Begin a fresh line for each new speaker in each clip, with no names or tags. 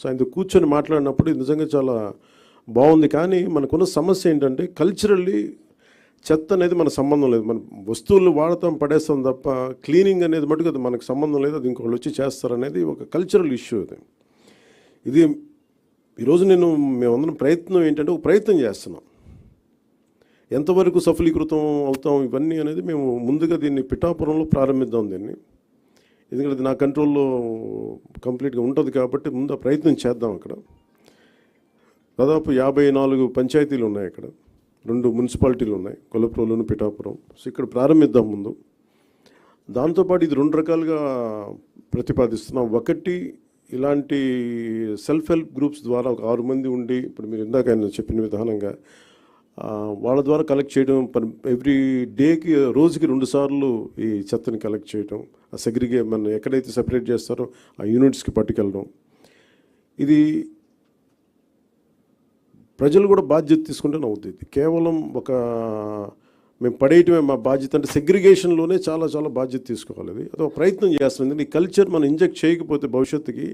ఆయనతో కూర్చొని మాట్లాడినప్పుడు ఇది నిజంగా చాలా బాగుంది. కానీ మనకున్న సమస్య ఏంటంటే కల్చరల్లీ చెత్త అనేది మనకు సంబంధం లేదు. మన వస్తువులు వాడతాం, పడేస్తాం తప్ప క్లీనింగ్ అనేది మటుకు అది మనకు సంబంధం లేదు. అది ఇంకోళ్ళు వచ్చి చేస్తారనేది ఒక కల్చరల్ ఇష్యూ. ఇది ఈరోజు మేమందరం ప్రయత్నం ఏంటంటే ఒక ప్రయత్నం చేస్తున్నాం. ఎంతవరకు సఫలీకృతం అవుతాం ఇవన్నీ అనేది మేము ముందుగా దీన్ని పిఠాపురంలో ప్రారంభిద్దాం దీన్ని. ఎందుకంటే అది నా కంట్రోల్లో కంప్లీట్గా ఉంటుంది కాబట్టి ముందు ఆ ప్రయత్నం చేద్దాం. అక్కడ దాదాపు 54 పంచాయతీలు ఉన్నాయి. అక్కడ 2 మున్సిపాలిటీలు ఉన్నాయి, కొలప్రోలును పిఠాపురం. సో ఇక్కడ ప్రారంభిద్దాం ముందు. దాంతోపాటు ఇది 2 రకాలుగా ప్రతిపాదిస్తున్నాం. ఒకటి, ఇలాంటి సెల్ఫ్ హెల్ప్ గ్రూప్స్ ద్వారా ఒక 6 మంది ఉండి, ఇప్పుడు మీరు ఇందాక ఆయన చెప్పిన విధానంగా వాళ్ళ ద్వారా కలెక్ట్ చేయడం, ఎవ్రీ డేకి రోజుకి 2 సార్లు ఈ చెత్తని కలెక్ట్ చేయడం, ఆ మనం ఎక్కడైతే సెపరేట్ చేస్తారో ఆ యూనిట్స్కి పట్టుకెళ్ళడం. ఇది ప్రజలు కూడా బాధ్యత తీసుకుంటే అవుతుంది. కేవలం మేము పడేయటమే మా బాధ్యత అంటే సెగ్రిగేషన్లోనే చాలా చాలా బాధ్యత తీసుకోవాలి. అదొక ప్రయత్నం చేస్తుంది. ఎందుకంటే ఈ కల్చర్ మనం ఇంజెక్ట్ చేయకపోతే భవిష్యత్తుకి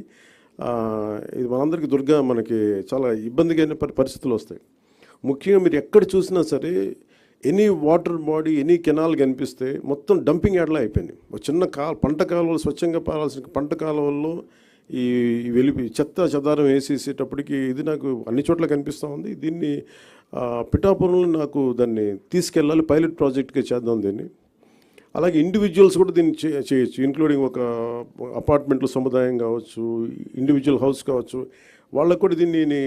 ఇది మనందరికీ మనకి చాలా ఇబ్బందిగా పరిస్థితులు వస్తాయి. ముఖ్యంగా మీరు ఎక్కడ చూసినా సరే any water body, any canal కనిపిస్తే మొత్తం డంపింగ్ యార్డ్లా అయిపోయింది. ఒక చిన్న పంట కాలువలు, స్వచ్ఛంగా పారాల్సిన పంట కాలువల్లో ఈ చెత్త చెదారం వేసేసేటప్పటికి ఇది నాకు అన్ని చోట్ల కనిపిస్తూ ఉంది. దీన్ని పిఠాపురంలో నాకు దాన్ని తీసుకెళ్ళాలి, పైలట్ ప్రాజెక్ట్గా చేద్దాం దీన్ని. అలాగే ఇండివిజువల్స్ కూడా దీన్ని చేయొచ్చు, ఇంక్లూడింగ్ ఒక అపార్ట్మెంట్లో సముదాయం కావచ్చు, ఇండివిజువల్ హౌస్ కావచ్చు. వాళ్ళకు కూడా దీన్ని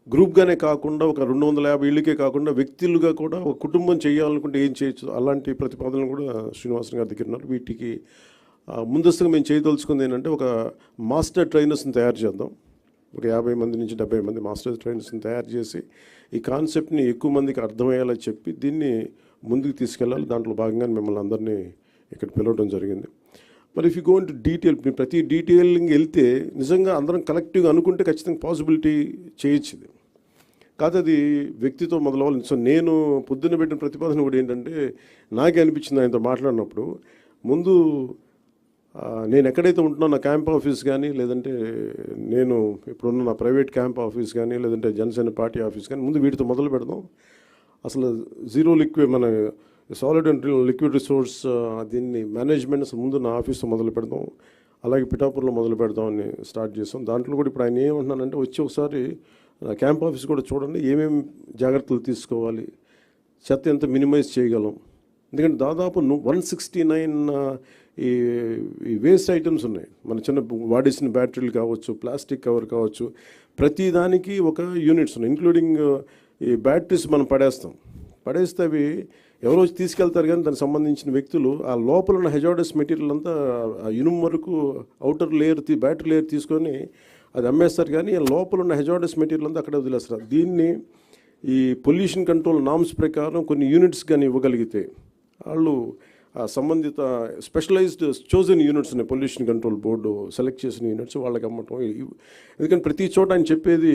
గ్రూప్గానే కాకుండా ఒక 250 ఇళ్ళకే కాకుండా వ్యక్తులుగా కూడా ఒక కుటుంబం చేయాలనుకుంటే ఏం చేయొచ్చు, అలాంటి ప్రతిపాదనలు కూడా శ్రీనివాసన్ గారి దగ్గర ఉన్నారు. వీటికి ముందస్తుగా మేము చేయదలుచుకుంది ఏంటంటే ఒక మాస్టర్ ట్రైనర్స్ని తయారు చేద్దాం. ఒక 50 మంది నుంచి 70 మంది మాస్టర్ ట్రైనర్స్ని తయారు చేసి ఈ కాన్సెప్ట్ని ఎక్కువ మందికి అర్థమయ్యేలా చెప్పి దీన్ని ముందుకు తీసుకెళ్ళాలి. దాంట్లో భాగంగా మిమ్మల్ని అందరినీ ఇక్కడ పిలవడం జరిగింది. మరి if you go into detail, ప్రతి డీటెయిలింగ్ వెళ్తే నిజంగా అందరం కలెక్టివ్గా అనుకుంటే ఖచ్చితంగా పాసిబిలిటీ చేయొచ్చు. ఇది కాదు, అది వ్యక్తితో మొదలవ్వాలి. సో నేను పొద్దున్న పెట్టిన ప్రతిపాదన కూడా ఏంటంటే నాకే అనిపించింది ఆయనతో మాట్లాడినప్పుడు, ముందు నేను ఎక్కడైతే ఉంటున్నా నా క్యాంప్ ఆఫీస్ కానీ, లేదంటే నేను ఇప్పుడున్న నా ప్రైవేట్ క్యాంప్ ఆఫీస్ కానీ, లేదంటే జనసేన పార్టీ ఆఫీస్ కానీ, ముందు వీటితో మొదలు పెడదాం. అసలు జీరో లిక్విడ్, మన సాలిడ్ అండ్ లిక్విడ్ రిసోర్స్ దీన్ని మేనేజ్మెంట్ ముందు నా ఆఫీస్తో మొదలు పెడదాం. అలాగే పిఠాపురంలో మొదలు పెడదామని స్టార్ట్ చేస్తాం. దాంట్లో కూడా ఇప్పుడు ఆయన ఏమంటున్నానంటే వచ్చి ఒకసారి క్యాంప్ ఆఫీస్ కూడా చూడండి, ఏమేమి జాగ్రత్తలు తీసుకోవాలి, చెత్త ఎంత మినిమైజ్ చేయగలం. ఎందుకంటే దాదాపు 169 ఈ వేస్ట్ ఐటమ్స్ ఉన్నాయి. మన చిన్న వాడేసిన బ్యాటరీలు కావచ్చు, ప్లాస్టిక్ కవర్ కావచ్చు, ప్రతి దానికి ఒక యూనిట్స్ ఉన్నాయి. ఇంక్లూడింగ్ ఈ బ్యాటరీస్ మనం పడేస్తే అవి ఎవరో తీసుకెళ్తారు, కానీ దానికి సంబంధించిన వ్యక్తులు ఆ లోపల ఉన్న హెజార్డస్ మెటీరియల్ అంతా ఇనుము వరకు అవుటర్ లేయర్ బ్యాటరీ లేయర్ తీసుకొని అది అమ్మేస్తారు, కానీ లోపల ఉన్న హెజార్డస్ మెటీరియల్ అంతా అక్కడే వదిలేస్తారు. దీన్ని ఈ పొల్యూషన్ కంట్రోల్ నామ్స్ ప్రకారం కొన్ని యూనిట్స్ కానీ ఇవ్వగలిగితే వాళ్ళు సంబంధిత స్పెషలైజ్డ్ చోజన్ యూనిట్స్ ఉన్నాయి, పొల్యూషన్ కంట్రోల్ బోర్డు సెలెక్ట్ చేసిన యూనిట్స్ వాళ్ళకి అమ్మటం. ఎందుకంటే ప్రతి చోట ఆయన చెప్పేది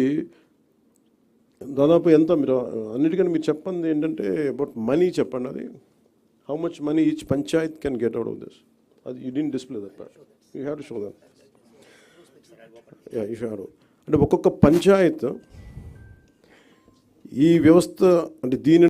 దాదాపు ఎంత, మీరు అన్నిటికన్నా మీరు చెప్పండి ఏంటంటే అబౌట్ మనీ చెప్పండి. అది how much money each panchayat can get out of this. అది you didn't display that part, you have to show that. You have to, అంటే ఒక్కొక్క పంచాయత్ ఈ వ్యవస్థ అంటే దీని